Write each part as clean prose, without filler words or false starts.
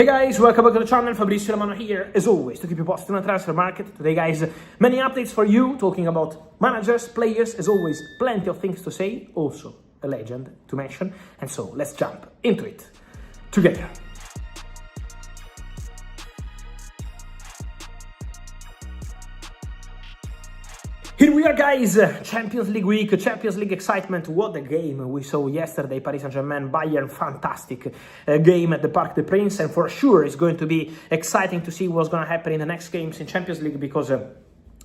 Hey guys, welcome back to the channel. Fabrizio Romano here, as always, to keep you posted on the transfer market. Today, guys, many updates for you, talking about managers, players, as always, plenty of things to say, also a legend to mention. And so, let's jump into it together. Here we are, guys, Champions League week, Champions League excitement. What a game we saw yesterday, Paris Saint-Germain, Bayern, fantastic game at the Parc des Princes, and for sure it's going to be exciting to see what's going to happen in the next games in Champions League, because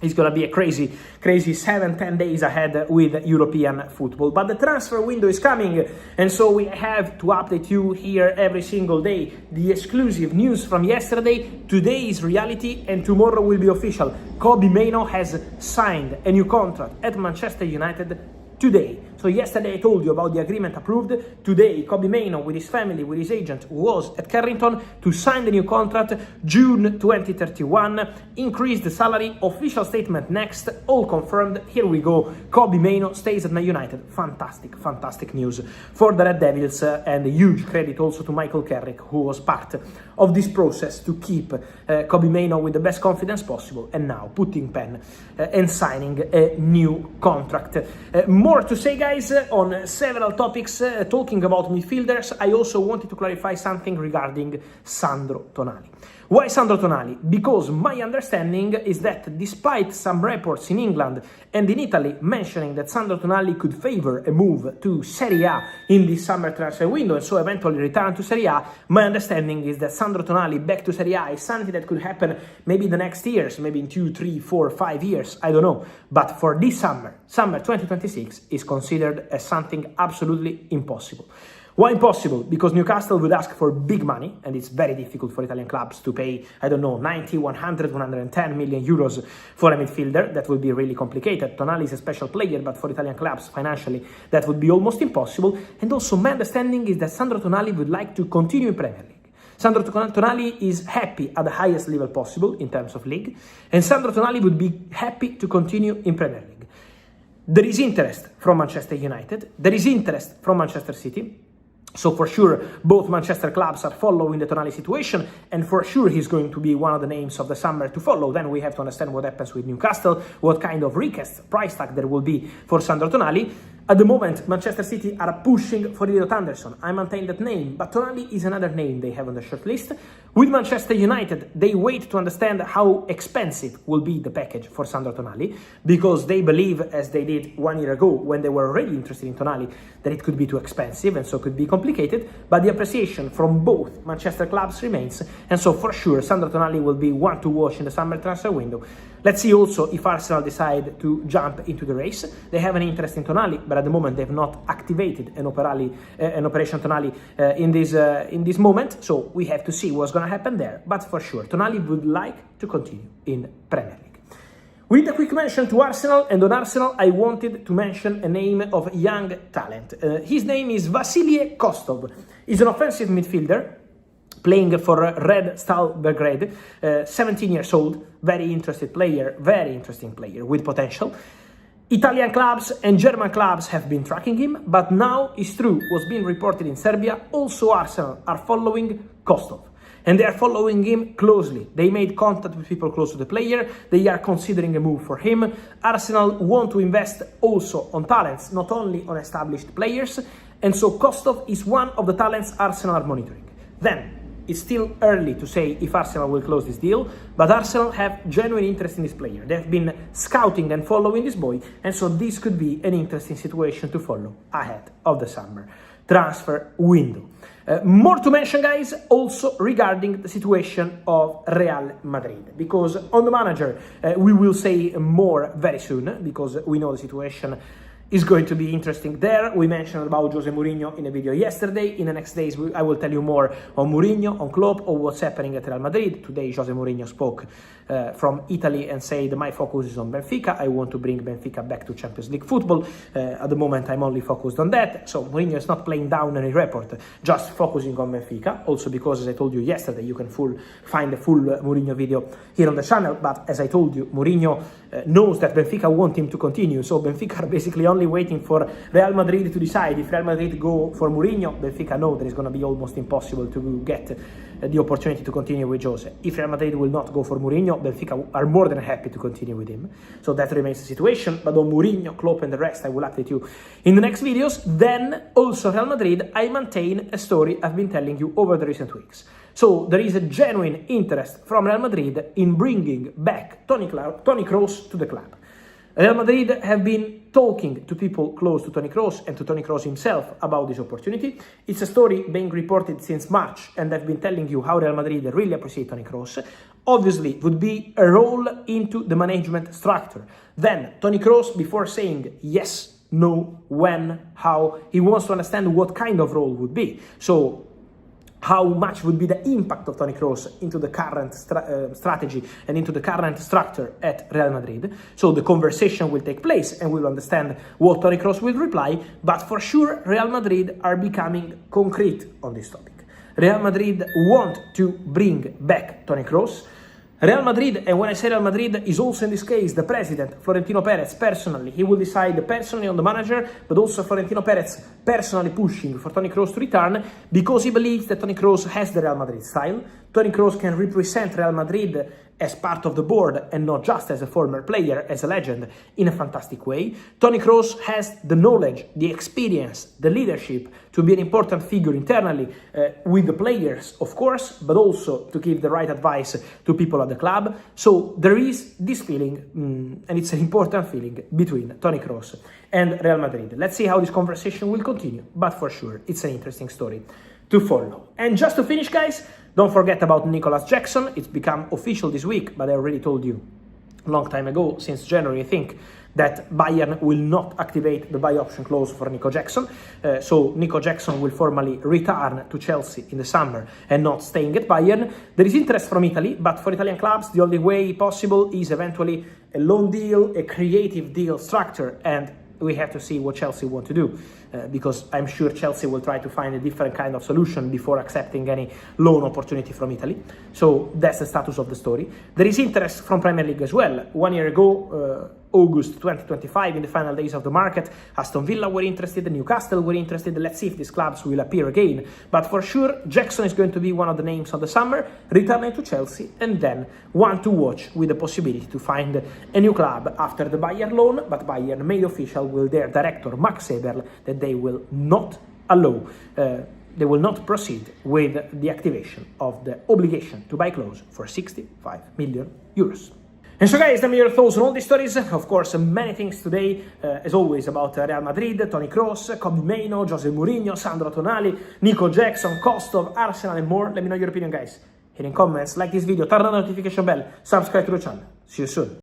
it's going to be a crazy 7-10 days ahead with European football. But the transfer window is coming, and so we have to update you here every single day. The exclusive news from yesterday, today is reality, and tomorrow will be official. Kobbie Mainoo has signed a new contract at Manchester United today. So yesterday I told you about the agreement approved. Today, Kobbie Mainoo with his family, with his agent, was at Carrington to sign the new contract, June 2031, increase the salary, official statement next, all confirmed. Here we go. Kobbie Mainoo stays at Man United. Fantastic news for the Red Devils, and a huge credit also to Michael Carrick, who was part of this process to keep Kobbie Mainoo with the best confidence possible, and now putting pen and signing a new contract. More to say, guys, on several topics. Talking about midfielders, I also wanted to clarify something regarding Sandro Tonali. Why Sandro Tonali? Because my understanding is that despite some reports in England and in Italy mentioning that Sandro Tonali could favor a move to Serie A in this summer transfer window and so eventually return to Serie A, my understanding is that Sandro Tonali back to Serie A is something that could happen maybe in the next years, maybe in 2, 3, 4, 5 years, I don't know. But for this summer 2026 is considered as something absolutely impossible. Why impossible? Because Newcastle would ask for big money, and it's very difficult for Italian clubs to pay, I don't know, 90, 100, 110 million euros for a midfielder. That would be really complicated. Tonali is a special player, but for Italian clubs, financially, that would be almost impossible. And also, my understanding is that Sandro Tonali would like to continue in Premier League. Sandro Tonali is happy at the highest level possible in terms of league, and Sandro Tonali would be happy to continue in Premier League. There is interest from Manchester United. There is interest from Manchester City. So for sure, both Manchester clubs are following the Tonali situation, and for sure he's going to be one of the names of the summer to follow. Then we have to understand what happens with Newcastle, what kind of recast price tag there will be for Sandro Tonali. At the moment, Manchester City are pushing for Elliot Anderson. I maintain that name, but Tonali is another name they have on the short list. With Manchester United, they wait to understand how expensive will be the package for Sandro Tonali, because they believe, as they did 1 year ago when they were already interested in Tonali, that it could be too expensive and so could be complicated. But the appreciation from both Manchester clubs remains, and so for sure Sandro Tonali will be one to watch in the summer transfer window. Let's see also if Arsenal decide to jump into the race. They have an interest in Tonali, but at the moment they've not activated an Operation Tonali in this moment. So we have to see what's going to happen there. But for sure, Tonali would like to continue in Premier League. With a quick mention to Arsenal, and on Arsenal I wanted to mention a name of young talent. His name is Vasilije Kostov. He's an offensive midfielder, playing for Red Stal Belgrade, 17 years old, very interesting player with potential. Italian clubs and German clubs have been tracking him, but now it's true, what's being reported in Serbia, also Arsenal are following Kostov. And they are following him closely. They made contact with people close to the player. They are considering a move for him. Arsenal want to invest also on talents, not only on established players. And so Kostov is one of the talents Arsenal are monitoring. Then, it's still early to say if Arsenal will close this deal, but Arsenal have genuine interest in this player. They've been scouting and following this boy, and so this could be an interesting situation to follow ahead of the summer transfer window. More to mention, guys, also regarding the situation of Real Madrid, because on the manager we will say more very soon, because we know the situation is going to be interesting there. We mentioned about José Mourinho in a video yesterday. In the next days, I will tell you more on Mourinho, on Klopp, or what's happening at Real Madrid. Today, José Mourinho spoke from Italy and said, my focus is on Benfica. I want to bring Benfica back to Champions League football. At the moment, I'm only focused on that. So Mourinho is not playing down any report, just focusing on Benfica. Also because, as I told you yesterday, you can find the full Mourinho video here on the channel. But as I told you, Mourinho knows that Benfica want him to continue. So Benfica are basically on only waiting for Real Madrid to decide. If Real Madrid go for Mourinho, Benfica know that it's going to be almost impossible to get the opportunity to continue with Jose. If Real Madrid will not go for Mourinho, Benfica are more than happy to continue with him. So that remains the situation. But on Mourinho, Klopp and the rest, I will update you in the next videos. Then also Real Madrid, I maintain a story I've been telling you over the recent weeks. So there is a genuine interest from Real Madrid in bringing back Toni Kroos to the club. Real Madrid have been talking to people close to Toni Kroos and to Toni Kroos himself about this opportunity. It's a story being reported since March, and I've been telling you how Real Madrid really appreciate Toni Kroos. Obviously, it would be a role into the management structure. Then, Toni Kroos, before saying yes, no, when, how, he wants to understand what kind of role would be. So, how much would be the impact of Toni Kroos into the current strategy and into the current structure at Real Madrid. So the conversation will take place and we'll understand what Toni Kroos will reply, but for sure Real Madrid are becoming concrete on this topic. Real Madrid want to bring back Toni Kroos. Real Madrid, and when I say Real Madrid, is also in this case the president, Florentino Pérez, personally. He will decide personally on the manager, but also Florentino Pérez personally pushing for Toni Kroos to return because he believes that Toni Kroos has the Real Madrid style. Toni Kroos can represent Real Madrid as part of the board and not just as a former player, as a legend, in a fantastic way. Toni Kroos has the knowledge, the experience, the leadership to be an important figure internally with the players, of course, but also to give the right advice to people at the club. So there is this feeling, and it's an important feeling, between Toni Kroos and Real Madrid. Let's see how this conversation will continue, but for sure, it's an interesting story to follow. And just to finish, guys, don't forget about Nicolas Jackson. It's become official this week, but I already told you a long time ago, since January, I think, that Bayern will not activate the buy option clause for Nico Jackson. So Nico Jackson will formally return to Chelsea in the summer and not staying at Bayern. There is interest from Italy, but for Italian clubs, the only way possible is eventually a loan deal, a creative deal structure, and we have to see what Chelsea want to do, because I'm sure Chelsea will try to find a different kind of solution before accepting any loan opportunity from Italy. So that's the status of the story. There is interest from Premier League as well. 1 year ago, August 2025, in the final days of the market, Aston Villa were interested, Newcastle were interested. Let's see if these clubs will appear again. But for sure, Jackson is going to be one of the names of the summer, returning to Chelsea, and then one to watch with the possibility to find a new club after the Bayern loan. But Bayern made official with their director, Max Eberl, that they will not allow, they will not proceed with the activation of the obligation to buy clause for 65 million euros. And so guys, tell me your thoughts on all these stories. Of course, many things today, as always, about Real Madrid, Toni Kroos, Kobbie Mainoo, José Mourinho, Sandro Tonali, Nicolas Jackson, Kostov, Arsenal and more. Let me know your opinion, guys. Hit in comments, like this video, turn on the notification bell, subscribe to the channel. See you soon.